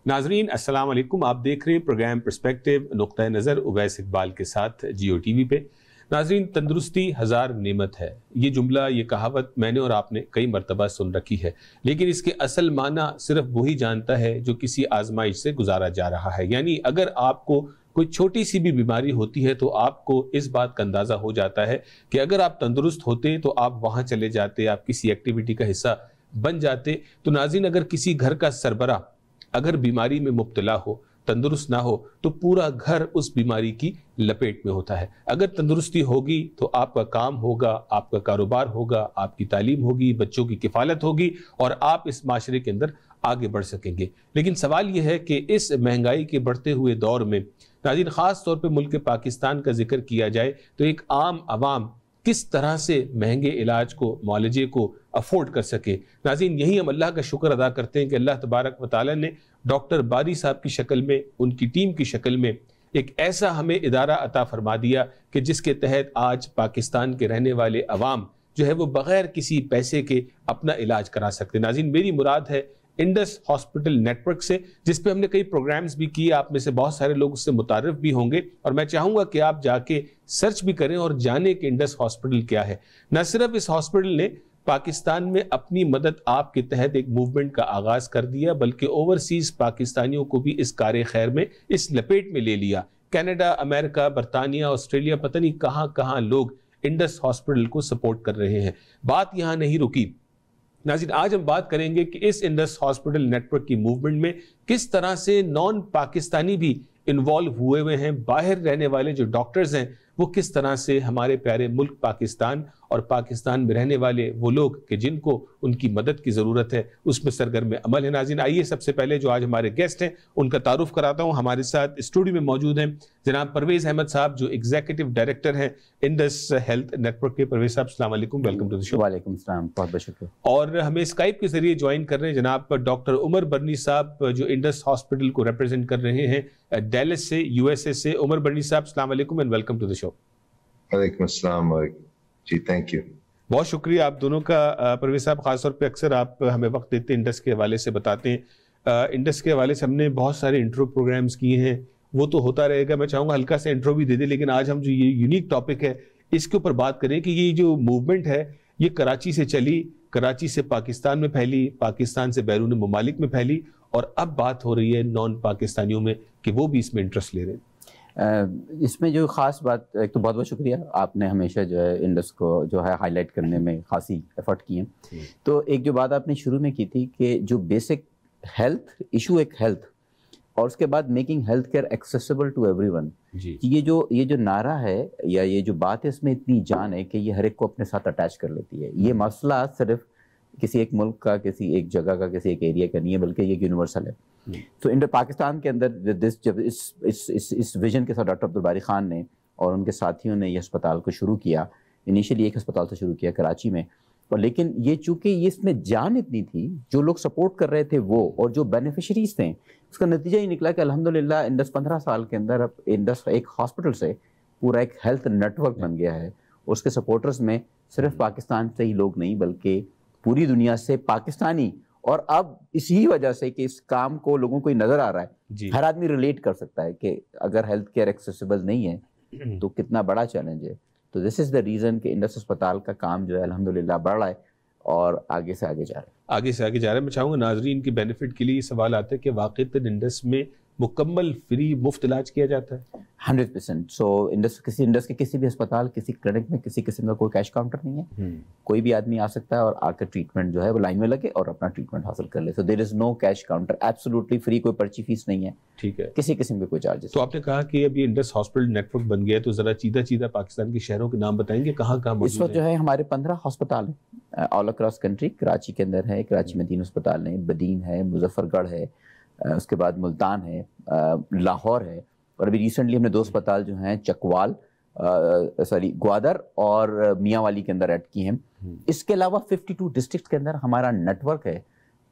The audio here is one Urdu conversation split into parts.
ناظرین السلام علیکم، آپ دیکھ رہے ہیں پروگرام پرسپیکٹیو نقطہ نظر اویس اقبال کے ساتھ جیو ٹی وی پہ۔ ناظرین، تندرستی ہزار نعمت ہے، یہ جملہ، یہ کہاوت میں نے اور آپ نے کئی مرتبہ سن رکھی ہے، لیکن اس کے اصل معنی صرف وہی جانتا ہے جو کسی آزمائش سے گزارا جا رہا ہے۔ یعنی اگر آپ کو کوئی چھوٹی سی بھی بیماری ہوتی ہے تو آپ کو اس بات کا اندازہ ہو جاتا ہے کہ اگر آپ تندرست ہوتے تو آپ وہاں چلے جاتے، آپ کسی ایکٹیویٹی کا حصہ بن جاتے۔ تو ناظرین، اگر کسی گھر کا سربراہ اگر بیماری میں مبتلا ہو، تندرست نہ ہو، تو پورا گھر اس بیماری کی لپیٹ میں ہوتا ہے۔ اگر تندرستی ہوگی تو آپ کا کام ہوگا، آپ کا کاروبار ہوگا، آپ کی تعلیم ہوگی، بچوں کی کفالت ہوگی اور آپ اس معاشرے کے اندر آگے بڑھ سکیں گے۔ لیکن سوال یہ ہے کہ اس مہنگائی کے بڑھتے ہوئے دور میں ناظرین، خاص طور پہ ملک پاکستان کا ذکر کیا جائے تو ایک عام عوام کس طرح سے مہنگے علاج کو، معالجے کو افورڈ کر سکے۔ ناظرین، یہی ہم اللہ کا شکر ادا کرتے ہیں کہ اللہ تبارک و تعالی نے ڈاکٹر باری صاحب کی شکل میں، ان کی ٹیم کی شکل میں ایک ایسا ہمیں ادارہ عطا فرما دیا کہ جس کے تحت آج پاکستان کے رہنے والے عوام جو ہے وہ بغیر کسی پیسے کے اپنا علاج کرا سکتے۔ ناظرین، میری مراد ہے انڈس ہاسپٹل نیٹ ورک سے، جس پہ ہم نے کئی پروگرامز بھی کیے، آپ میں سے بہت سارے لوگ اس سے متعارف بھی ہوں گے، اور میں چاہوں گا کہ آپ جا کے سرچ بھی کریں اور جانیں کہ انڈس ہاسپٹل کیا ہے۔ نہ صرف اس ہاسپٹل نے پاکستان میں اپنی مدد آپ کے تحت ایک موومنٹ کا آغاز کر دیا، بلکہ اوورسیز پاکستانیوں کو بھی اس کار خیر میں، اس لپیٹ میں لے لیا۔ کینیڈا، امریکہ، برطانیہ، آسٹریلیا، پتہ نہیں کہاں کہاں لوگ انڈس ہاسپٹل کو سپورٹ کر رہے ہیں۔ بات یہاں نہیں رکی ناظرین، آج ہم بات کریں گے کہ اس انڈس ہاسپٹل نیٹ ورک کی موومنٹ میں کس طرح سے نان پاکستانی بھی انوالو ہوئے ہیں۔ باہر رہنے والے جو ڈاکٹرز ہیں وہ کس طرح سے ہمارے پیارے ملک پاکستان اور پاکستان میں رہنے والے وہ لوگ کہ جن کو ان کی مدد کی ضرورت ہے اس میں سرگرم عمل ہے۔ ناظرین، آئیے سب سے پہلے جو آج ہمارے گیسٹ ہیں ان کا تعارف کراتا ہوں۔ ہمارے ساتھ اسٹوڈیو میں موجود ہیں جناب پرویز احمد صاحب، جو ایگزیکٹو ڈائریکٹر ہیں انڈس ہیلتھ نیٹ ورک کے۔ پرویز صاحب السلام علیکم، ویلکم ٹو دی شو۔ وعلیکم السلام، بہت بہت شکریہ۔ اور ہمیں اسکائپ کے ذریعے جوائن کر رہے ہیں جناب ڈاکٹر عمر برنی صاحب، جو انڈس ہاسپٹل کو ریپرزینٹ کر رہے ہیں ڈیلس سے، یو ایس اے سے۔ عمر برنی صاحب السلام علیکم اینڈ ویلکم ٹو دی شو۔ وعلیکم السلام جی، تھینک یو۔ بہت شکریہ آپ دونوں کا۔ پرویز صاحب، خاص طور پہ اکثر آپ ہمیں وقت دیتے ہیں، انڈس کے حوالے سے بتاتے ہیں۔ انڈس کے حوالے سے ہم نے بہت سارے انٹرو پروگرامز کیے ہیں، وہ تو ہوتا رہے گا، میں چاہوں گا ہلکا سے انٹرو بھی دے دیں، لیکن آج ہم جو یہ یونیک ٹاپک ہے اس کے اوپر بات کریں کہ یہ جو موومنٹ ہے یہ کراچی سے چلی، کراچی سے پاکستان میں پھیلی، پاکستان سے بیرون ممالک میں پھیلی، اور اب بات ہو رہی ہے نان پاکستانیوں میں کہ وہ بھی اس میں انٹرسٹ لے رہے ہیں۔ اس میں جو خاص بات، ایک تو بہت بہت شکریہ، آپ نے ہمیشہ جو ہے انڈس کو جو ہے ہائی لائٹ کرنے میں خاصی ایفرٹ کیے ہیں۔ تو ایک جو بات آپ نے شروع میں کی تھی کہ جو بیسک ہیلتھ ایشو، ایک ہیلتھ، اور اس کے بعد making health care accessible to everyone, یہ جو نعرہ ہے یا یہ جو بات ہے اس میں اتنی جان ہے کہ یہ ہر ایک کو اپنے ساتھ اٹیچ کر لیتی ہے۔ یہ مسئلہ صرف کسی ایک ملک کا، کسی ایک جگہ کا، کسی ایک ایریا کا نہیں ہے، بلکہ یہ یونیورسل ہے۔ تو انڈر پاکستان کے اندر جب اس ویژن کے ساتھ ڈاکٹر عبدالباری خان نے اور ان کے ساتھیوں نے یہ اسپتال کو شروع کیا، انیشلی ایک اسپتال سے شروع کیا کراچی میں، اور لیکن یہ چونکہ اس میں جان اتنی تھی، جو لوگ سپورٹ کر رہے تھے وہ اور جو بینیفیشریز تھے، اس کا نتیجہ یہ نکلا کہ الحمدللہ انڈس 15 سال کے اندر اب انڈس ایک ہاسپٹل سے پورا ایک ہیلتھ نیٹ ورک بن گیا ہے۔ اس کے سپورٹرز میں صرف پاکستان سے ہی لوگ نہیں بلکہ پوری دنیا سے پاکستانی، اور اب اسی وجہ سے کہ اس کام کو لوگوں کو نظر آ رہا ہے، ہر آدمی ریلیٹ کر سکتا ہے کہ اگر ہیلتھ کیئر ایکسیسیبل نہیں ہے تو کتنا بڑا چیلنج ہے۔ تو دس از دا ریزن کہ انڈس اسپتال کا کام جو ہے الحمدللہ بڑھ رہا ہے اور آگے سے آگے جا رہا ہے، آگے سے آگے جا رہا ہے۔ میں چاہوں گا ناظرین کی بینیفٹ کے لیے یہ سوال آتا ہے کہ واقعی انڈس میں مکمل فری مفت علاج کیا جاتا ہے؟ 100%۔ سو انڈس کے کسی بھی اسپتال، کسی کلینک میں کسی قسم کا کوئی کیش کاؤنٹر نہیں ہے، کوئی بھی آدمی آ سکتا ہے اور آ کر ٹریٹمنٹ جو ہے وہ لائن میں لگے اور اپنا ٹریٹمنٹ حاصل کر لے۔ سو دیر از نو کیش کاؤنٹر، ایبسولوٹلی فری، کوئی پرچی فیس نہیں ہے، ٹھیک ہے، کسی قسم کے کوئی چارجز۔ تو آپ نے کہا کہ اب یہ انڈس ہاسپٹل نیٹ ورک بن گیا ہے، تو ذرا چیدہ پاکستان کے شہروں کے نام بتائیں گے کہاں کہاں موجود ہیں؟ اس وقت جو ہے ہمارے 15 ہسپتال ہیں آل اکراس کنٹری۔ کراچی کے اندر ہے، کراچی میں 3 ہسپتال ہیں، بدین ہے، مظفر گڑھ ہے، اس کے بعد ملتان ہے، لاہور ہے، اور ابھی ریسنٹلی ہم نے 2 اسپتال جو ہیں چکوال گوادر اور میاں والی کے اندر ایڈ کی ہیں۔ اس کے علاوہ 52 ڈسٹرکٹ کے اندر ہمارا نیٹ ورک ہے،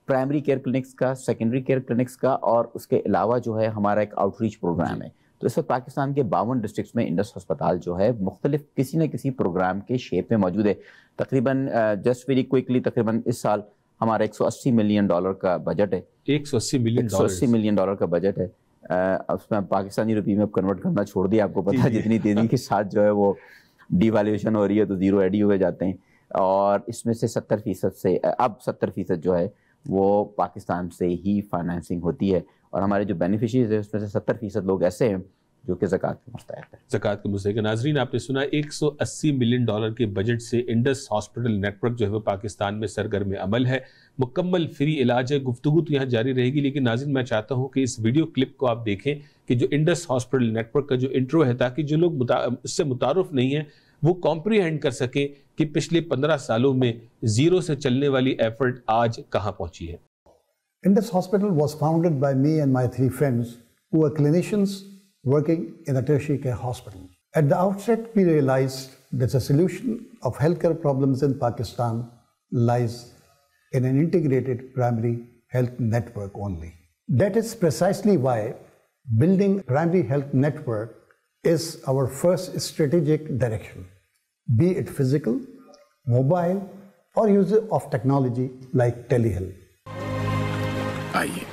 پرائمری کیئر کلینکس کا، سیکنڈری کیئر کلینکس کا، اور اس کے علاوہ جو ہے ہمارا ایک آؤٹ ریچ پروگرام ہے۔ تو اس وقت پاکستان کے 52 ڈسٹرکٹس میں انڈس ہسپتال جو ہے مختلف کسی نہ کسی پروگرام کے شیپ میں موجود ہے۔ تقریباً جسٹ ویری کوئکلی تقریباً اس سال ہمارا $180 ملین کا بجٹ ہے. $180 ملین کا بجٹ ہے. اس میں پاکستانی روپی میں کنورٹ کرنا چھوڑ دیا, آپ کو پتا ہے جتنی تیزی کے ساتھ جو ہے وہ ڈی ویلیویشن ہو رہی ہے تو زیرو ایڈ ہی ہوئے جاتے ہیں. اور اس میں سے 70% سے اب 70% جو ہے وہ پاکستان سے ہی فائنینسنگ ہوتی ہے, اور ہمارے جو بینیفیشریز ہیں اس میں سے 70% لوگ ایسے ہیں جو کہ زکوٰۃ کے مستحق ہیں. زکوٰۃ کے مستحق. ناظرین آپ نے سنا $180 ملین کے بجٹ سے انڈس ہاسپٹل نیٹ ورک جو ہے وہ پاکستان میں سرگرم عمل ہے, مکمل فری علاج ہے. گفتگو تو یہاں جاری رہے گی, لیکن ناظرین میں چاہتا ہوں کہ اس ویڈیو کلپ کو آپ دیکھیں کہ جو انڈس ہاسپٹل نیٹ ورک کا جو انٹرو ہے, تاکہ جو لوگ اس سے متعارف نہیں ہیں وہ کمپریہینڈ کر سکیں کہ پچھلے 15 سالوں میں زیرو سے چلنے والی ایفرٹ آج کہاں پہنچی ہے. Indus Hospital was founded by me and my 3 friends who were clinicians working in a tertiary care hospital. At the outset, we realized that the solution of healthcare problems in Pakistan lies in an integrated primary health network only. That is precisely why building a primary health network is our first strategic direction, be it physical, mobile, or use of technology like telehealth. آئیے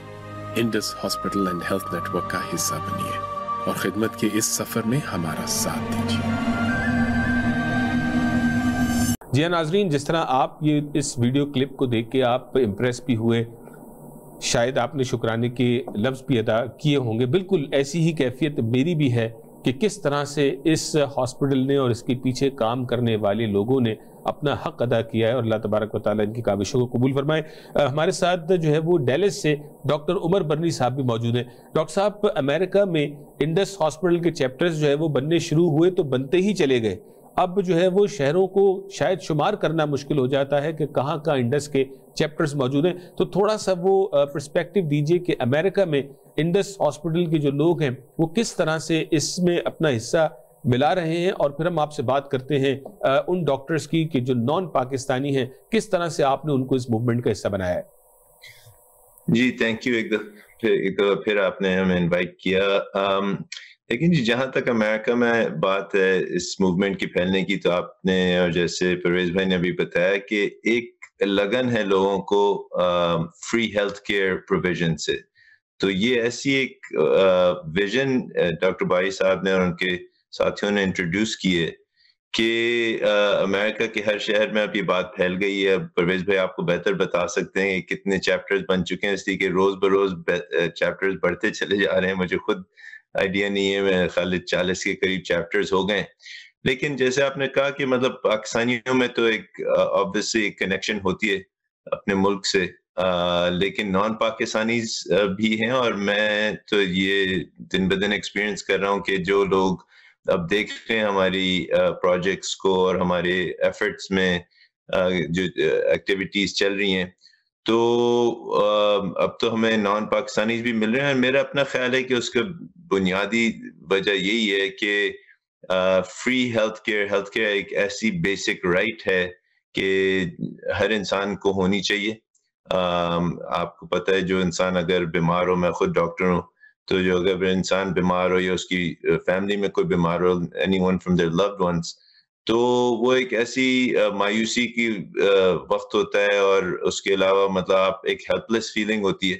Indus hospital and health network کا حصہ بنیے اور خدمت کے اس سفر میں ہمارا ساتھ دیجیے. جی ہاں ناظرین, جس طرح آپ یہ اس ویڈیو کلپ کو دیکھ کے آپ امپریس بھی ہوئے, شاید آپ نے شکرانے کے لفظ بھی ادا کیے ہوں گے, بالکل ایسی ہی کیفیت میری بھی ہے کہ کس طرح سے اس ہاسپٹل نے اور اس کے پیچھے کام کرنے والے لوگوں نے اپنا حق ادا کیا ہے, اور اللہ تبارک و تعالیٰ ان کی کاوشوں کو قبول فرمائے. ہمارے ساتھ جو ہے وہ ڈیلس سے ڈاکٹر عمر برنی صاحب بھی موجود ہیں. ڈاکٹر صاحب, امریکہ میں انڈس ہاسپٹل کے چیپٹرز جو ہے وہ بننے شروع ہوئے تو بنتے ہی چلے گئے. اب جو ہے وہ شہروں کو شاید شمار کرنا مشکل ہو جاتا ہے کہ کہاں کہاں انڈس کے چیپٹرز موجود ہیں. تو تھوڑا سا وہ پرسپیکٹیو دیجئے کہ امریکہ میں انڈس ہاسپٹل کے جو لوگ ہیں وہ کس طرح سے اس میں اپنا حصہ ملا رہے ہیں, اور پھر ہم آپ سے بات کرتے ہیں ان ڈاکٹرز کی کہ جو نان پاکستانی ہیں, کس طرح سے آپ نے ان کو اس موومنٹ کا حصہ بنایا ہے. جی تھینک یو. ایک دفعہ پھر آپ نے ہمیں انوائٹ کیا. لیکن جی جہاں تک امریکہ میں بات ہے اس موومنٹ کی پھیلنے کی, تو آپ نے اور جیسے پرویز بھائی نے بھی بتایا کہ ایک لگن ہے لوگوں کو فری ہیلتھ کیئر پروویژن سے. تو یہ ایسی ایک ویژن ڈاکٹر بائی صاحب نے اور ان کے ساتھیوں نے انٹروڈیوس کیے کہ امریکہ کے ہر شہر میں اب یہ بات پھیل گئی ہے. پرویز بھائی آپ کو بہتر بتا سکتے ہیں کہ کتنے چیپٹرز بن چکے ہیں, اس لیے کہ روز بروز چیپٹرز بڑھتے چلے جا رہے ہیں. مجھے خود آئیڈیا نہیں ہے, میں خالی 40 کے قریب چیپٹرز ہو گئے. لیکن جیسے آپ نے کہا کہ مطلب پاکستانیوں میں تو ایک آبویسلی ایک کنیکشن ہوتی ہے اپنے ملک سے, لیکن نان پاکستانیز بھی ہیں. اور میں تو یہ دن بدن ایکسپیرینس کر رہا ہوں کہ جو لوگ اب دیکھ رہے ہیں ہماری پروجیکٹس کو اور ہمارے ایفرٹس میں جو ایکٹیویٹیز چل رہی ہیں, تو اب تو ہمیں نان پاکستانیز بھی مل رہے ہیں. اور میرا اپنا خیال ہے کہ اس کا بنیادی وجہ یہی ہے کہ فری ہیلتھ کیئر ایک ایسی بیسک رائٹ ہے کہ ہر انسان کو ہونی چاہیے. آپ کو پتہ ہے جو انسان اگر بیمار ہو, میں خود ڈاکٹر ہوں, تو جو اگر انسان بیمار ہو یا اس کی فیملی میں کوئی بیمار ہو, anyone from their loved ones, تو وہ ایک ایسی مایوسی کی وقت ہوتا ہے, اور اس کے علاوہ مطلب آپ ایک ہیلپ لیس فیلنگ ہوتی ہے.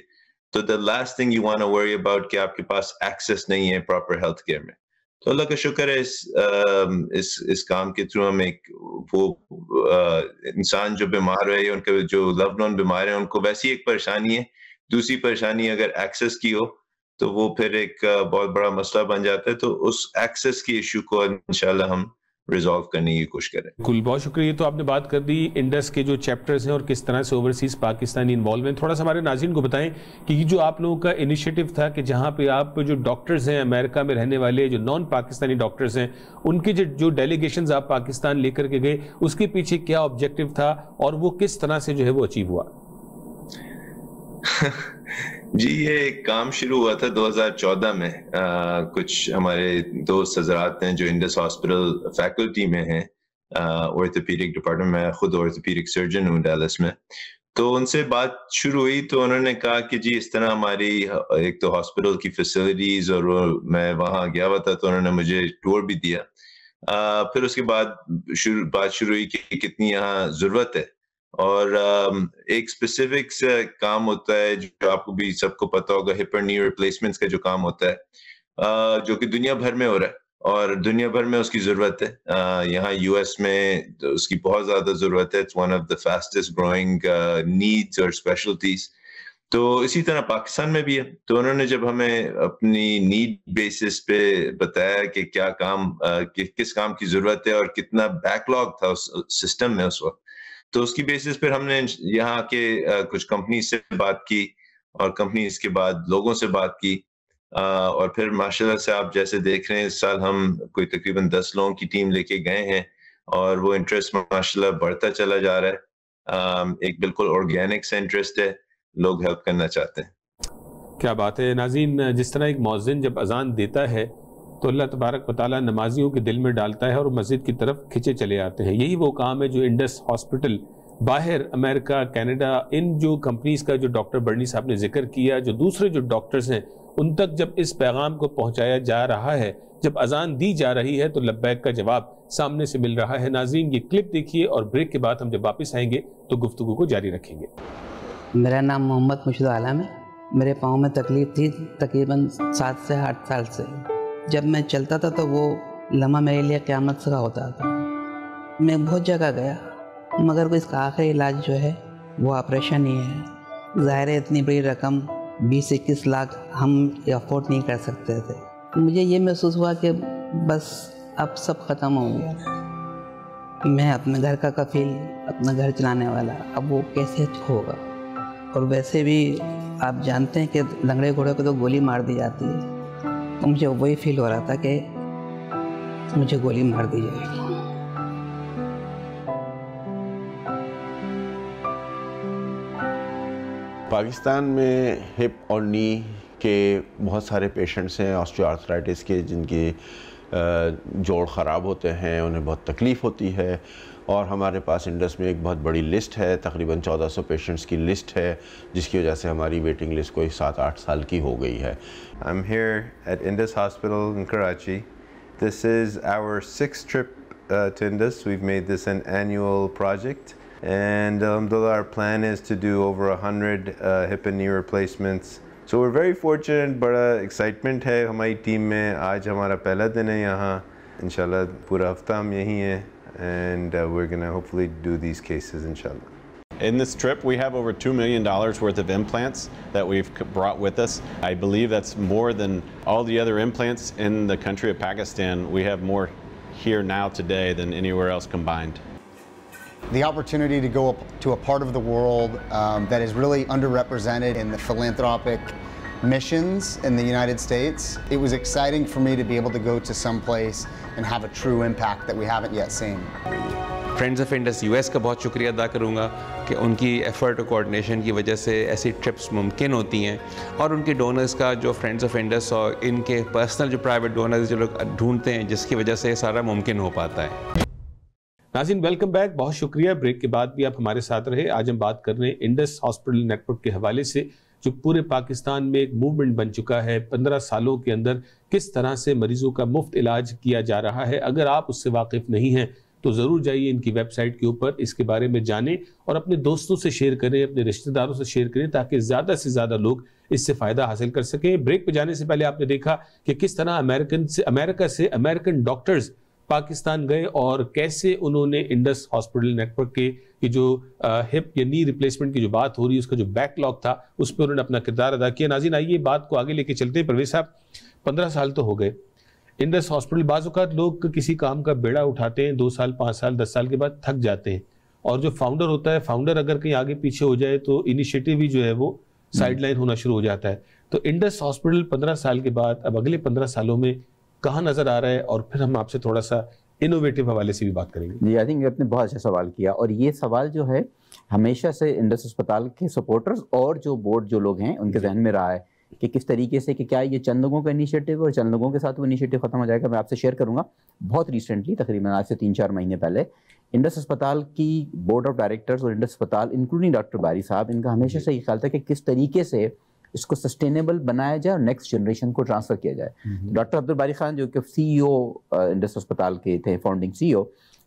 تو the last thing you want to worry about کہ آپ کے پاس ایکسیس نہیں ہے پراپر ہیلتھ کیئر میں. تو اللہ کا شکر ہے اس کام کے تھرو ہم ایک وہ انسان جو بیمار ہے یا ان کے جو لوڈ ون بیمار ہیں ان کو ویسی ایک پریشانی ہے, دوسری پریشانی اگر ایکسیس کی ہو تو وہ پھر ایک بہت بڑا مسئلہ بن جاتا ہے. تو اس ایکسیس کی ایشو کو انشاءاللہ ہم ریزالو کرنے کی کوشش کریں. بالکل, بہت شکریہ. تو آپ نے بات کر دی انڈس کے جو چیپٹرز ہیں اور کس طرح سے اوورسیز پاکستانی انوالو ہیں. تھوڑا سا ہمارے ناظرین کو بتائیں کہ یہ جو آپ لوگوں کا انیشیٹو تھا کہ جہاں پہ آپ جو ڈاکٹرز ہیں امریکہ میں رہنے والے جو نان پاکستانی ڈاکٹرز ہیں ان کے جو ڈیلیگیشنز آپ پاکستان لے کر کے گئے, اس کے پیچھے کیا آبجیکٹو تھا اور وہ کس طرح سے جو ہے وہ اچیو ہوا؟ جی یہ ایک کام شروع ہوا تھا 2014 میں. کچھ ہمارے دوست حضرات ہیں جو انڈس ہاسپٹل فیکلٹی میں ہیں آرتھوپیڈک ڈپارٹمنٹ, میں خود آرتھوپیڈک سرجن ہوں ڈیلس میں. تو ان سے بات شروع ہوئی تو انہوں نے کہا کہ جی اس طرح ہماری ایک تو ہاسپٹل کی فیسلٹیز, اور میں وہاں گیا ہوا تھا تو انہوں نے مجھے ٹور بھی دیا. پھر اس کے بعد بات شروع ہوئی کہ کتنی یہاں ضرورت ہے. اور ایک اسپیسیفک کام ہوتا ہے جو آپ کو بھی سب کو پتا ہوگا, ہپ اینڈ نی ریپلیسمنٹس کا جو کام ہوتا ہے, جو کہ دنیا بھر میں ہو رہا ہے اور دنیا بھر میں اس کی ضرورت ہے. یہاں یو ایس میں اس کی بہت زیادہ ضرورت ہے. It's one of the fastest growing needs اور اسپیشلٹیز. تو اسی طرح پاکستان میں بھی ہے. تو انہوں نے جب ہمیں اپنی نیڈ بیسس پہ بتایا کہ کیا کام, کس کام کی ضرورت ہے اور کتنا بیک لاگ تھا اس سسٹم میں اس وقت, تو اس کی بیسس پہ ہم نے یہاں کے کچھ کمپنیز سے بات کی اور کمپنیز کے بعد لوگوں سے بات کی, اور پھر ماشاءاللہ سے آپ جیسے دیکھ رہے ہیں اس سال ہم کوئی تقریباً 10 لوگوں کی ٹیم لے کے گئے ہیں اور وہ انٹرسٹ ماشاءاللہ بڑھتا چلا جا رہا ہے. ایک بالکل آرگینک سے انٹرسٹ ہے, لوگ ہیلپ کرنا چاہتے ہیں. کیا بات ہے. ناظرین, جس طرح ایک مؤذن جب اذان دیتا ہے تو اللہ تبارک و تعالیٰ نمازیوں کے دل میں ڈالتا ہے اور مسجد کی طرف کھینچے چلے آتے ہیں. یہی وہ کام ہے جو انڈس ہاسپٹل باہر امریکہ, کینیڈا, ان جو کمپنیز کا جو ڈاکٹر برنی صاحب نے ذکر کیا, جو دوسرے جو ڈاکٹرز ہیں ان تک جب اس پیغام کو پہنچایا جا رہا ہے, جب اذان دی جا رہی ہے تو لبیک کا جواب سامنے سے مل رہا ہے. ناظرین, یہ کلپ دیکھیے اور بریک کے بعد ہم جب واپس آئیں گے تو گفتگو کو جاری رکھیں گے. میرا نام محمد مرشد عالم ہے. میرے پاؤں میں تکلیف تھی تقریباً 7 سے 8 سال سے. جب میں چلتا تھا تو وہ لمحہ میرے لیے قیامت کا ہوتا تھا. میں بہت جگہ گیا مگر اس کا آخری علاج جو ہے وہ آپریشن ہی ہے. ظاہر ہے اتنی بڑی رقم 20-21 لاکھ ہم افورڈ نہیں کر سکتے تھے. مجھے یہ محسوس ہوا کہ بس اب سب ختم ہو گیا. میں اپنے گھر کا کفیل, اپنا گھر چلانے والا, اب وہ کیسے ہوگا؟ اور ویسے بھی آپ جانتے ہیں کہ لنگڑے گھوڑے کو تو گولی مار دی جاتی ہے, تو مجھے وہی فیل ہو رہا تھا کہ مجھے گولی مار دی جائے گی. پاکستان میں ہپ اور نی کے بہت سارے پیشنٹس ہیں آسٹریو آرتھرائٹس کے, جن کی جوڑ خراب ہوتے ہیں, انہیں بہت تکلیف ہوتی ہے. اور ہمارے پاس انڈس میں ایک بہت بڑی لسٹ ہے, تقریباً 1400 پیشنٹس کی لسٹ ہے, جس کی وجہ سے ہماری ویٹنگ لسٹ کوئی 7-8 سال کی ہو گئی ہے. I'm here at Indus Hospital in Karachi. This is our 6th trip to Indus. We've made this an annual project. And our plan is to do over 100 hip and knee replacements. So we're very fortunate, بڑا excitement ہے ہماری ٹیم میں. آج ہمارا پہلا دن ہے یہاں. انشاءاللہ پورا ہفتہ ہم یہیں ہیں. And we're going to hopefully do these cases, inshallah. In this trip, we have over $2 million worth of implants that we've brought with us. I believe that's more than all the other implants in the country of Pakistan. We have more here now today than anywhere else combined. The opportunity to go to a part of the world that is really underrepresented in the philanthropic missions in the United States. It was exciting for me to be able to go to some place and have a true impact that we haven't yet seen. Friends of Indus U S کا بہت شکریہ ادا کروں گا کہ ان کی ایفرٹ اور کوآرڈینیشن کی وجہ سے ایسی ٹرپس ممکن ہوتی ہیں, اور ان کے ڈونرز کا, جو فرینڈز آف انڈس اور ان کے پرسنل جو پرائیویٹ ڈونرز جو لوگ ڈھونڈتے ہیں, جس کی وجہ سے سارا ممکن ہو پاتا ہے. ناظرین ویلکم بیک, بہت شکریہ. بریک کے بعد بھی آپ ہمارے ساتھ رہے. آج ہم بات کر رہے ہیں انڈس ہاسپٹل نیٹ ورک کے حوالے سے, جو پورے پاکستان میں ایک موومنٹ بن چکا ہے. 15 سالوں کے اندر کس طرح سے مریضوں کا مفت علاج کیا جا رہا ہے. اگر آپ اس سے واقف نہیں ہیں تو ضرور جائیے ان کی ویب سائٹ کے اوپر, اس کے بارے میں جانیں اور اپنے دوستوں سے شیئر کریں, اپنے رشتہ داروں سے شیئر کریں, تاکہ زیادہ سے زیادہ لوگ اس سے فائدہ حاصل کر سکیں. بریک پہ جانے سے پہلے آپ نے دیکھا کہ کس طرح امریکہ سے امریکن ڈاکٹرز پاکستان گئے اور کیسے انہوں نے انڈس ہاسپٹل نیٹ ورک کے جو ہپ یا نی ریپلیسمنٹ کی جو بات ہو رہی ہے, اس کا جو بیک لاگ تھا, اس پہ انہوں نے اپنا کردار ادا کیا. ناظرین آئیے بات کو آگے لے کے چلتے ہیں. پرویز صاحب, 15 سال تو ہو گئے انڈس ہاسپٹل. بعض اوقات لوگ کسی کام کا بیڑا اٹھاتے ہیں, 2 سال 5 سال 10 سال کے بعد تھک جاتے ہیں, اور جو فاؤنڈر ہوتا ہے, فاؤنڈر اگر کہیں آگے پیچھے ہو جائے تو انیشیٹو بھی جو ہے وہ سائیڈ لائن ہونا شروع ہو جاتا ہے. تو انڈس ہاسپٹل 15 سال کے بعد اب اگلے 15 سالوں میں کہاں نظر آ رہا ہے, اور پھر ہم آپ سے تھوڑا سا انوویٹو حوالے سے بھی بات کریں گے. جی, آئی تھنک آپ نے بہت اچھا سوال کیا, اور یہ سوال جو ہے ہمیشہ سے انڈس اسپتال کے سپورٹرز اور جو بورڈ جو لوگ ہیں ان کے ذہن میں رہا ہے کہ کس طریقے سے, کہ کیا یہ چند لوگوں کا انیشیٹو اور چند لوگوں کے ساتھ وہ انیشیٹو ختم ہو جائے گا. میں آپ سے شیئر کروں گا. بہت ریسنٹلی, تقریباً آج سے 3-4 مہینے پہلے, انڈس اسپتال کی بورڈ آف ڈائریکٹرز اور انڈس اسپتال انکلوڈنگ ڈاکٹر باری صاحب, ان کا ہمیشہ سے یہ خیال تھا کہ کس طریقے سے اس کو سسٹینیبل بنایا جائے اور نیکسٹ جنریشن کو ٹرانسفر کیا جائے. ڈاکٹر عبدالباری خان جو کہ CEO انڈس اسپتال کے تھے, فاؤنڈنگ CEO,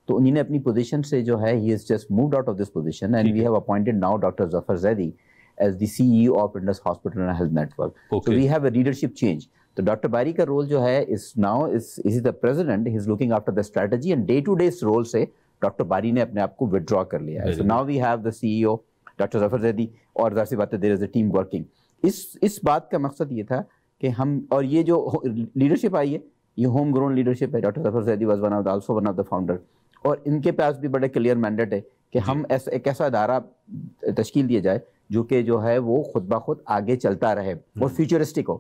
تو انہوں نے اپنی پوزیشن سے جو ہے he has just moved out of this position and we have appointed now Dr. Zafar Zaidi as the CEO of Indus Hospital and Health Network. So we have a leadership change. تو ڈاکٹر باری کا رول جو ہے is the president, he is looking after the strategy and day to day role سے ڈاکٹر باری نے اپنے آپ کو withdraw کر لیا ہے. So now we have the CEO doctor Zafar Zaidi اور ظاہر سی بات ہے there is a team working. اس بات کا مقصد یہ تھا کہ ہم, اور یہ جو لیڈرشپ آئی ہے یہ ہوم گرون لیڈرشپ ہے. Doctor Zafar Zaidi was also one of the founder, اور ان کے پاس بھی بڑے کلیئر مینڈیٹ ہے کہ ہم ایک ایسا ادارہ تشکیل دیا جائے جو کہ جو ہے وہ خود بخود آگے چلتا رہے اور فیوچرسٹک ہو.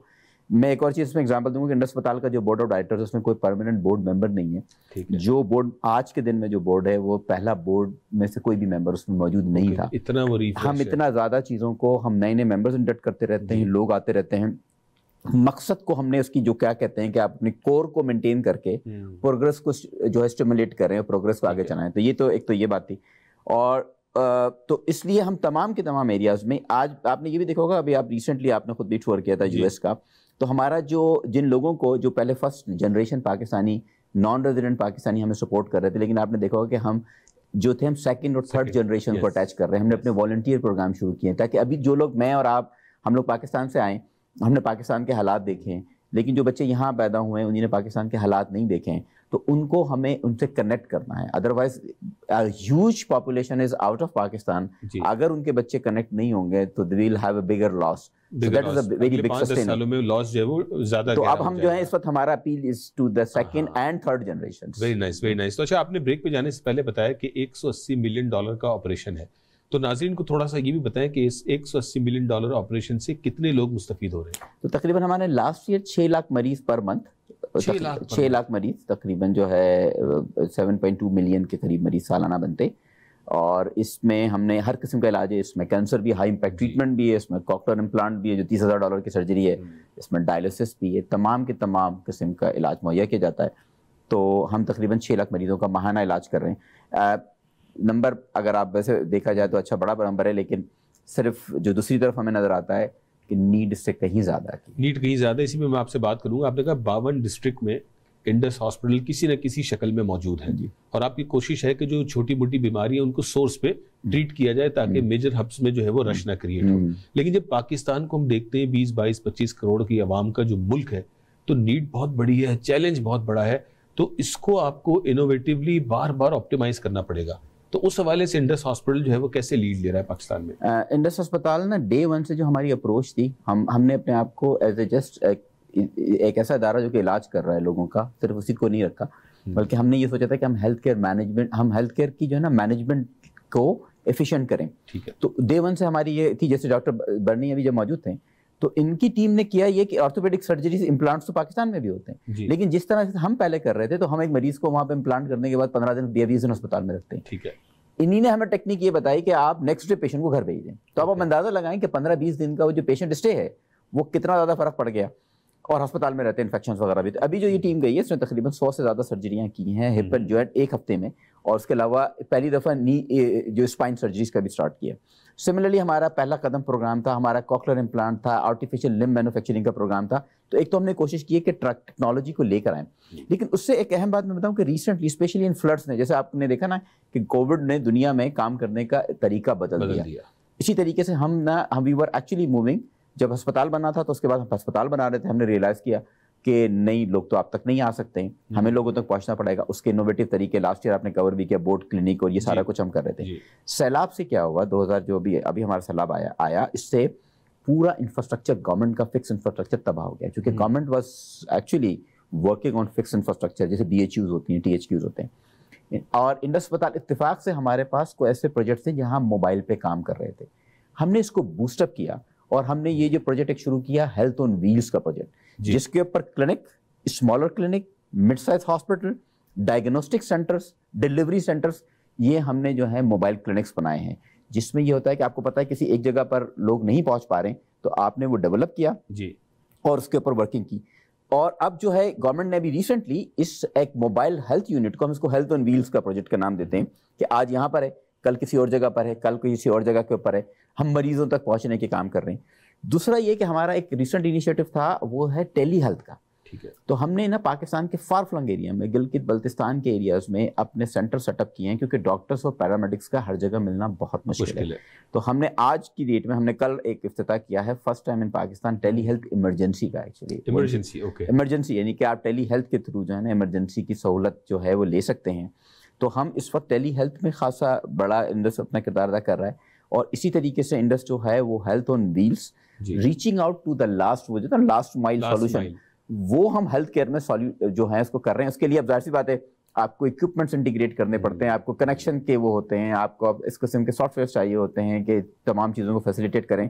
میں ایک اور چیز اس میں ایگزامپل دوں گا کہ انڈس اسپتال کا جو بورڈ آف ڈائریکٹرز اس میں کوئی پرماننٹ بورڈ ممبر نہیں ہے. جو بورڈ آج کے دن میں جو بورڈ ہے وہ پہلا بورڈ میں سے کوئی بھی ممبر اس میں موجود نہیں تھا. ہم اتنا زیادہ چیزوں کو ہم نئے نئے ممبرز انڈکٹ کرتے رہتے ہیں, لوگ آتے رہتے ہیں. مقصد کو ہم نے اس کی جو کیا کہتے ہیں کہ آپ اپنے کور کو مینٹین کر کے پروگرس کو جو ہے اسٹیمولیٹ کر رہے ہیں, پروگرس کو آگے چلائیں. تو یہ تو ایک تو یہ بات تھی. اور تو اس لیے ہم تمام کے تمام ایریاز میں آج آپ نے یہ بھی دیکھا ہوگا, ابھی آپ ریسنٹلی آپ نے خود بھی ٹور کیا تھا US کا, تو ہمارا جن لوگوں کو جو پہلے first generation Pakistani non resident Pakistani ہمیں سپورٹ کر رہے تھے, لیکن آپ نے دیکھا ہوگا کہ ہم جو تھے ہم سیکنڈ اور تھرڈ جنریشن کو اٹیچ کر رہے ہیں. ہم نے اپنے والنٹیئر پروگرام شروع کیے ہیں تاکہ ابھی جو لوگ, میں اور آپ, ہم لوگ پاکستان سے آئیں, ہم نے پاکستان کے حالات دیکھے ہیں, لیکن جو بچے یہاں پیدا ہوئے ہیں انہوں نے پاکستان کے حالات نہیں دیکھے ہیں, تو ان کو ہمیں ان سے کنیکٹ کرنا ہے. Otherwise huge population is out of Pakistan, اگر ان کے بچے کنیکٹ نہیں ہوں گے تو they will have a bigger loss. So that is a very big sustain. تو اب ہم جو ہے اس وقت ہمارا appeal is to the second and third generations. Very nice, very nice. تو اچھا, آپ نے بریک پہ جانے سے پہلے بتایا کہ $180 ملین کا آپریشن ہے, تو ناظرین کو تھوڑا سا یہ بھی بتائیں کہ اس $180 ملین آپریشن سے کتنے لوگ مستفید ہو رہے ہیں؟ تو تقریباً ہمارے لاسٹ ایئر 6 لاکھ مریض پر منتھ, 6 لاکھ مریض تقریباً جو ہے 7.2 ملین کے قریب مریض سالانہ بنتے. اور اس میں ہم نے ہر قسم کا علاج ہے, اس میں کینسر بھی, ہائی امپیکٹ ٹریٹمنٹ بھی ہے, اس میں کوکلر امپلانٹ بھی ہے جو $30,000 کی سرجری ہے, اس میں ڈائلسس بھی ہے, تمام کے تمام قسم کا علاج مہیا کیا جاتا ہے. تو ہم تقریباً 6 لاکھ مریضوں کا ماہانہ علاج کر رہے ہیں. نمبر اگر آپ ویسے دیکھا جائے تو اچھا بڑا نمبر ہے, لیکن صرف جو دوسری طرف ہمیں نظر آتا ہے کہ نیڈ اس سے کہیں زیادہ ہے. نیڈ کہیں زیادہ, اسی میں آپ سے بات کروں گا. آپ نے کہا 52 ڈسٹرکٹ میں انڈس ہاسپٹل کسی نہ کسی شکل میں موجود ہیں, اور آپ کی کوشش ہے کہ جو چھوٹی موٹی بیماری ہیں ان کو سورس پہ ٹریٹ کیا جائے تاکہ میجر ہبس میں جو ہے وہ رش نہ کریٹ ہو. لیکن جب پاکستان کو ہم دیکھتے ہیں 20-22-25 کروڑ کی عوام کا جو ملک ہے, تو نیڈ بہت بڑی ہے, چیلنج بہت بڑا ہے, تو اس کو آپ کو انوویٹیولی بار بار آپٹیمائز کرنا پڑے گا. تو اس حوالے سے انڈس ہاسپٹل جو ہے وہ کیسے لیڈ لے رہا ہے پاکستان میں؟ انڈس ہسپتال نا ڈے 1 سے جو ہماری اپروچ تھی, ہم نے اپنے آپ کو ایز اے جسٹ ایک ایسا ادارہ جو کہ علاج کر رہا ہے لوگوں کا, صرف اسی کو نہیں رکھا, بلکہ ہم نے یہ سوچا تھا کہ ہم ہیلتھ کیئر مینجمنٹ, ہم ہیلتھ کیئر کی جو ہے نا مینجمنٹ کو ایفیشینٹ کریں. تو ڈے 1 سے ہماری یہ تھی, جیسے ڈاکٹر برنی ابھی جب موجود تھے تو ان کی ٹیم نے کیا یہ کہ آرتھوپیڈک سرجریز امپلانٹس تو پاکستان میں بھی ہوتے ہیں, لیکن جس طرح سے ہم پہلے کر رہے تھے تو ہم ایک مریض کو وہاں پہ امپلانٹ کرنے کے بعد 15 دن 20 دن اسپتال میں رکھتے ہیں. ٹھیک ہے, انہی نے ہمیں ٹیکنیک یہ بتائی کہ آپ نیکسٹ ڈے پیشنٹ کو گھر بھیج دیں. تو آپ اندازہ لگائیں کہ 15-20 دن کا وہ جو پیشنٹ اسٹے ہے وہ کتنا زیادہ فرق پڑ گیا, اور ہسپتال میں رہتے ہیں انفیکشنز وغیرہ بھی. ابھی جو یہ ٹیم گئی ہے اس نے تقریباً 100 سے زیادہ سرجریاں کی ہیں ہپ اینڈ جوائنٹ ایک ہفتے میں, اور اس کے علاوہ پہلی دفعہ جو اسپائن سرجریز کا بھی اسٹارٹ کیا. سملرلی ہمارا پہلا قدم پروگرام تھا, ہمارا کوکلر امپلانٹ تھا, آرٹیفیشل لمب مینوفیکچرنگ کا پروگرام تھا. تو ایک تو ہم نے کوشش کی ہے کہ ٹیکنالوجی کو لے کر آئیں, لیکن اس سے ایک اہم بات میں بتاؤں کہ ریسنٹلی اسپیشلی ان فلڈس نے, جیسے آپ نے دیکھا نا کہ کووڈ نے دنیا میں کام کرنے کا طریقہ بدل دیا, اسی طریقے سے ہم وی ور ایکچولی موونگ. جب ہسپتال بنا تھا تو اس کے بعد ہم ہسپتال بنا رہے تھے, ہم نے ریئلائز کیا کہ نہیں, لوگ تو آپ تک نہیں آ سکتے ہیں, ہمیں لوگوں تک پہنچنا پڑے گا. اس کے انوویٹیو طریقے لاسٹ ایئر آپ نے کور بھی کیا, بورڈ کلینک اور یہ سارا کچھ ہم کر رہے تھے. سیلاب سے کیا ہوا 2000 جو ابھی ہمارا سیلاب آیا, اس سے پورا انفراسٹرکچر گورنمنٹ کا فکس انفراسٹرکچر تباہ ہو گیا, کیونکہ government was actually working on fix infrastructure, جیسے BHUs ہوتی ہیں, THQs ہوتے ہیں. اور انڈس ہسپتال اتفاق سے ہمارے پاس کوئی ایسے پروجیکٹس ہیں جہاں ہم موبائل پہ کام کر رہے تھے. ہم نے اس کو بوسٹ اپ کیا اور ہم نے یہ جو پروجیکٹ ایک شروع کیا ہیلتھ آن ویلز کا پروجیکٹ, جس کے اوپر clinic, smaller clinic, mid size hospital, diagnostic centres, delivery centres, یہ ہم نے جو ہے موبائل کلینکس بنائے ہیں, جس میں یہ ہوتا ہے کہ آپ کو پتہ ہے کسی ایک جگہ پر لوگ نہیں پہنچ پا رہے ہیں تو آپ نے وہ ڈیولپ کیا اور اس کے اوپر ورکنگ کی. اور اب جو ہے گورنمنٹ نے بھی ریسنٹلی اس ایک موبائل ہیلتھ یونٹ کو, ہم اس کو ہیلتھ آن ویلز کا پروجیکٹ کا نام دیتے ہیں, کہ آج یہاں پر ہے, کل کسی اور جگہ پر ہے, کل کسی اور جگہ کے اوپر ہے, ہم مریضوں تک پہنچنے کے کام کر رہے ہیں. دوسرا یہ کہ ہمارا ایک ریسنٹ انیشیٹو تھا وہ ہے ٹیلی ہیلتھ کا. ٹھیک ہے. تو ہم نے نا پاکستان کے فار فلنگ ایریا میں گلگت بلتستان کے ایریاز میں اپنے سینٹر سیٹ اپ کیے ہیں کیونکہ ڈاکٹرس اور پیرامیڈکس کا ہر جگہ ملنا بہت مشکل ہے. تو ہم نے آج کی ڈیٹ میں ہم نے کل ایک افتتاح کیا ہے فرسٹ ٹائم ان پاکستان ٹیلی ہیلتھ ایمرجنسی کا. ایکچولی ایمرجنسی یعنی کہ آپ ٹیلی ہیلتھ کے تھرو جو ہے نا ایمرجنسی کی سہولت جو ہے وہ لے سکتے ہیں. تو ہم اس وقت ٹیلی ہیلتھ میں خاصا بڑا انڈس اپنا کردار ادا کر رہا ہے, اور اسی طریقے سے انڈس جو ہے وہ health on wheels, reaching out to the last, وہ جو نا لاسٹ مائل سولوشن, وہ ہم ہیلتھ کیئر میں جو ہے اس کو کر رہے ہیں. اس کے لیے اب ظاہر سی بات ہے آپ کو اکوپمنٹس انٹیگریٹ کرنے پڑتے ہیں, آپ کو کنیکشن کے وہ ہوتے ہیں, آپ کو اس قسم کے سافٹ ویئر چاہیے ہوتے ہیں کہ تمام چیزوں کو فیسیلیٹیٹ کریں.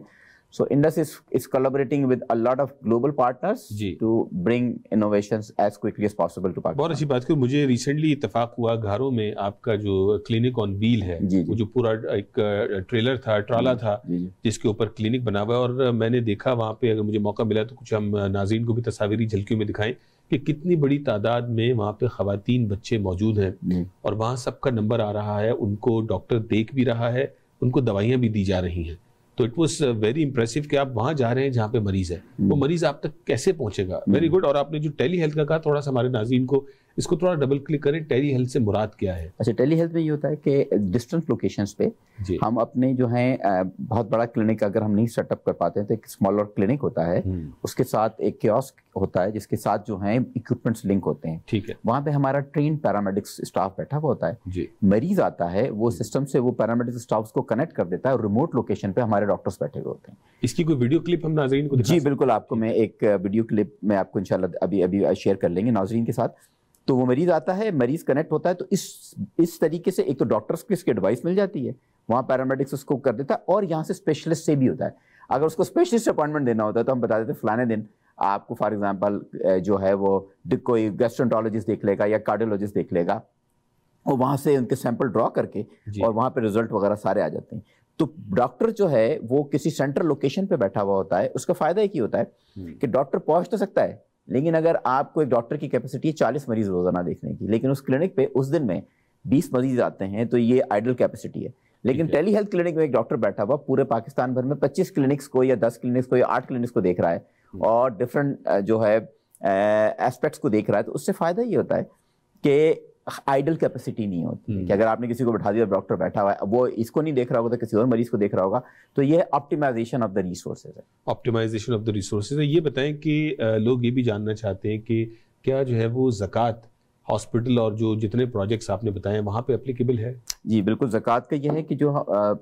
So Indus is collaborating with a lot of global partners to bring innovations as quickly as possible to Pakistan. بہت اچھی بات کہ مجھے ریسنٹلی اتفاق ہوا گھاروں میں آپ کا جو کلینک آن ویل ہے, وہ جو پورا ایک ٹریلر تھا, ٹرالا تھا جس کے اوپر کلینک بنا ہوا ہے, اور میں نے دیکھا وہاں پہ, اگر مجھے موقع ملا تو کچھ ہم ناظرین کو بھی تصاویری جھلکیوں میں دکھائیں کہ کتنی بڑی تعداد میں وہاں پہ خواتین بچے موجود ہیں, اور وہاں سب کا نمبر آ رہا ہے, ان کو ڈاکٹر دیکھ بھی رہا ہے, ان کو دوائیاں بھی دی جا رہی ہیں. تو اٹ واز ویری امپریسو کہ آپ وہاں جا رہے ہیں جہاں پہ مریض ہے, وہ مریض آپ تک کیسے پہنچے گا. Very good. اور آپ نے جو ٹیلی ہیلتھ کا کہا, تھوڑا سا ہمارے ناظرین کو اس کو تھوڑا ڈبل کلک کریں, ٹیلی ہیلتھ سے مراد کیا ہے؟ اچھا, ٹیلی ہیلتھ میں یہ ہوتا ہے کہ ڈسٹنٹ لوکیشنز پہ ہم اپنے جو ہیں بہت بڑا کلینک اگر ہم نہیں سیٹ اپ کر پاتے ہیں تو ایک اسمالر کلینک ہوتا ہے, اس کے ساتھ ایک کیوسک ہوتا ہے جس کے ساتھ جو ہیں اکوپمنٹس لنک ہوتے ہیں. ٹھیک ہے. وہاں پہ ہمارا ٹرین پیرامیڈکس اسٹاف بیٹھا ہوا ہوتا ہے. مریض آتا ہے, وہ سسٹم سے وہ پیرامیڈکس اسٹاف کو کنیکٹ کر دیتا ہے, اور ریموٹ لوکیشن پہ ہمارے ڈاکٹرز بیٹھے ہوئے ہوتے ہیں. اس کی کوئی ویڈیو کلپ ہم ناظرین کو جی بالکل, آپ کو میں ایک ویڈیو کلپ میں آپ کو انشاءاللہ ابھی شیئر کر لیں گے ناظرین کے ساتھ. تو وہ مریض آتا ہے, مریض کنیکٹ ہوتا ہے, تو اس طریقے سے ایک تو ڈاکٹرز کو اس کی ایڈوائس مل جاتی ہے, وہاں پیرامیڈکس اس کو کر دیتا ہے, اور یہاں سے اسپیشلسٹ سے بھی ہوتا ہے. اگر اس کو اسپیشلسٹ اپوائنٹمنٹ دینا ہوتا ہے تو ہم بتا دیتے ہیں فلانے دن آپ کو فار ایگزامپل جو ہے وہ کوئی گیسٹرونٹالوجسٹ دیکھ لے گا یا کارڈیولوجسٹ دیکھ لے گا, اور وہاں سے ان کے سیمپل ڈرا کر کے اور وہاں پہ رزلٹ وغیرہ سارے آ جاتے ہیں. تو ڈاکٹر جو ہے وہ کسی سینٹرل لوکیشن پہ بیٹھا ہوا ہوتا ہے. اس کا فائدہ ایک ہی ہوتا ہے کہ ڈاکٹر پہنچ تو سکتا ہے, لیکن اگر آپ کو ایک ڈاکٹر کی کیپیسٹی ہے 40 مریض روزانہ دیکھنے کی, لیکن اس کلینک پہ اس دن میں 20 مریض آتے ہیں, تو یہ آئیڈل کیپیسٹی ہے. لیکن ٹیلی ہیلتھ کلینک میں ایک ڈاکٹر بیٹھا ہوا پورے پاکستان بھر میں 25 کلینکس کو یا 10 کلینکس کو یا 8 کلینکس کو دیکھ رہا ہے, اور ڈفرینٹ جو ہے ایسپیکٹس کو دیکھ رہا ہے. تو اس سے فائدہ یہ ہوتا ہے کہ آئیڈل کیپیسٹی نہیں ہوتی کہ اگر آپ نے کسی کو بٹھا دیا ڈاکٹر بیٹھا ہوا ہے, وہ اس کو نہیں دیکھ رہا ہوگا تو کسی اور مریض کو دیکھ رہا ہوگا. تو یہ آپٹیمائزیشن آف دا ریسورسز ہے. آپٹیمائزیشن آف دا ریسورسز ہے. یہ بتائیں کہ لوگ یہ بھی جاننا چاہتے ہیں کہ کیا جو ہے وہ زکوٰۃ ہاسپٹل اور جو جتنے پروجیکٹس آپ نے بتائے ہیں وہاں پہ اپلیکیبل ہے؟ جی بالکل. زکوٰۃ کا یہ ہے کہ جو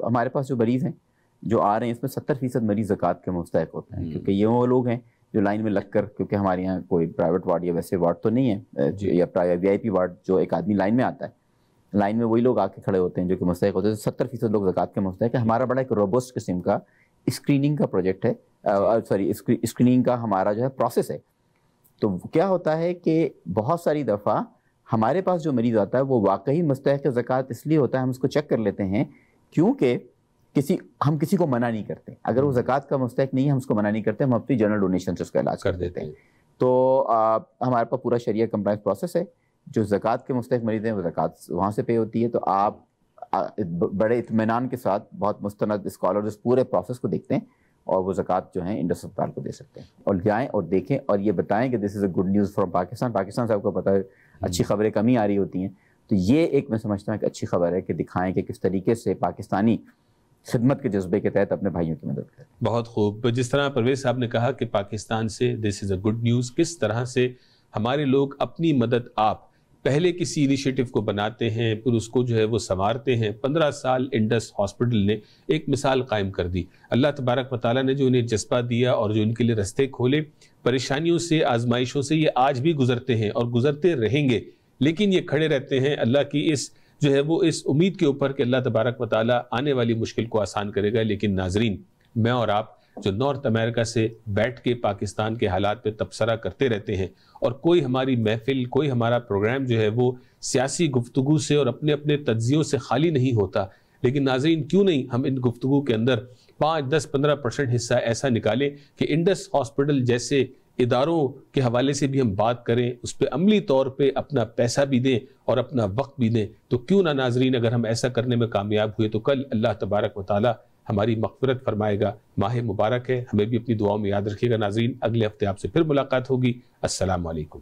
ہمارے پاس جو مریض ہیں جو آ رہے ہیں, اس میں 70% مریض زکوٰۃ کے مستحق ہوتے ہیں, کیونکہ یہ وہ لوگ ہیں جو لائن میں لگ کر, کیونکہ ہمارے یہاں کوئی پرائیویٹ وارڈ یا ویسے وارڈ تو نہیں ہے یا وی آئی پی وارڈ, جو ایک آدمی لائن میں آتا ہے, لائن میں وہی لوگ آ کے کھڑے ہوتے ہیں جو کہ مستحق ہوتے ہیں. 70% لوگ زکوٰۃ کے مستحق ہیں. ہمارا بڑا ایک روبسٹ قسم کا اسکریننگ کا پروجیکٹ ہے, اسکریننگ کا ہمارا جو ہے پروسیس ہے. تو کیا ہوتا ہے کہ بہت ساری دفعہ ہمارے پاس جو مریض آتا ہے وہ واقعی مستحق زکوٰۃ اس لیے ہوتا ہے, ہم اس کو چیک کر لیتے ہیں, کیونکہ ہم کسی کو منع نہیں کرتے. اگر وہ زکوٰۃ کا مستحق نہیں ہے ہم اس کو منع نہیں کرتے, ہم اپنی جنرل ڈونیشن سے اس کا علاج کر دیتے ہیں. تو ہمارے پاس پورا شریعہ کمپلائنس پروسیس ہے. جو زکوٰۃ کے مستحق مریض ہیں وہ زکوٰۃ وہاں سے پے ہوتی ہے. تو آپ بڑے اطمینان کے ساتھ بہت مستند اسکالر اس پورے پروسیس کو دیکھتے ہیں, اور وہ زکوٰۃ جو ہیں انڈس اسپتال کو دے سکتے ہیں. اور جائیں اور دیکھیں اور یہ بتائیں کہ this is a good news from Pakistan. Pakistan سے آپ کو پتہ ہے اچھی خبریں کم ہی آ رہی ہوتی ہیں, تو یہ ایک میں سمجھتا ہوں کہ اچھی خبر ہے کہ دکھائیں کہ کس طریقے سے پاکستانی خدمت کے جذبے کے تحت اپنے بھائیوں کی مدد کریں. بہت خوب. جس طرح پرویز صاحب نے کہا کہ پاکستان سے دس از اے گڈ نیوز, کس طرح سے ہمارے لوگ اپنی مدد آپ پہلے کسی انیشیٹو کو بناتے ہیں, پھر اس کو جو ہے وہ سنوارتے ہیں. 15 سال انڈس ہاسپٹل نے ایک مثال قائم کر دی. اللہ تبارک و تعالیٰ نے جو انہیں جذبہ دیا اور جو ان کے لیے رستے کھولے, پریشانیوں سے آزمائشوں سے یہ آج بھی گزرتے ہیں اور گزرتے رہیں گے, لیکن یہ کھڑے رہتے ہیں اللہ کی اس جو ہے وہ اس امید کے اوپر کہ اللہ تبارک و تعالیٰ آنے والی مشکل کو آسان کرے گا. لیکن ناظرین, میں اور آپ جو نارتھ امریکہ سے بیٹھ کے پاکستان کے حالات پہ تبصرہ کرتے رہتے ہیں, اور کوئی ہماری محفل, کوئی ہمارا پروگرام جو ہے وہ سیاسی گفتگو سے اور اپنے اپنے تجزیوں سے خالی نہیں ہوتا, لیکن ناظرین کیوں نہیں ہم ان گفتگو کے اندر 5, 10, 15% حصہ ایسا نکالیں کہ انڈس ہاسپٹل جیسے اداروں کے حوالے سے بھی ہم بات کریں, اس پہ عملی طور پہ اپنا پیسہ بھی دیں اور اپنا وقت بھی دیں. تو کیوں نہ ناظرین, اگر ہم ایسا کرنے میں کامیاب ہوئے تو کل اللہ تبارک و تعالیٰ ہماری مغفرت فرمائے گا. ماہ مبارک ہے, ہمیں بھی اپنی دعاؤں میں یاد رکھیے گا. ناظرین, اگلے ہفتے آپ سے پھر ملاقات ہوگی. السلام علیکم.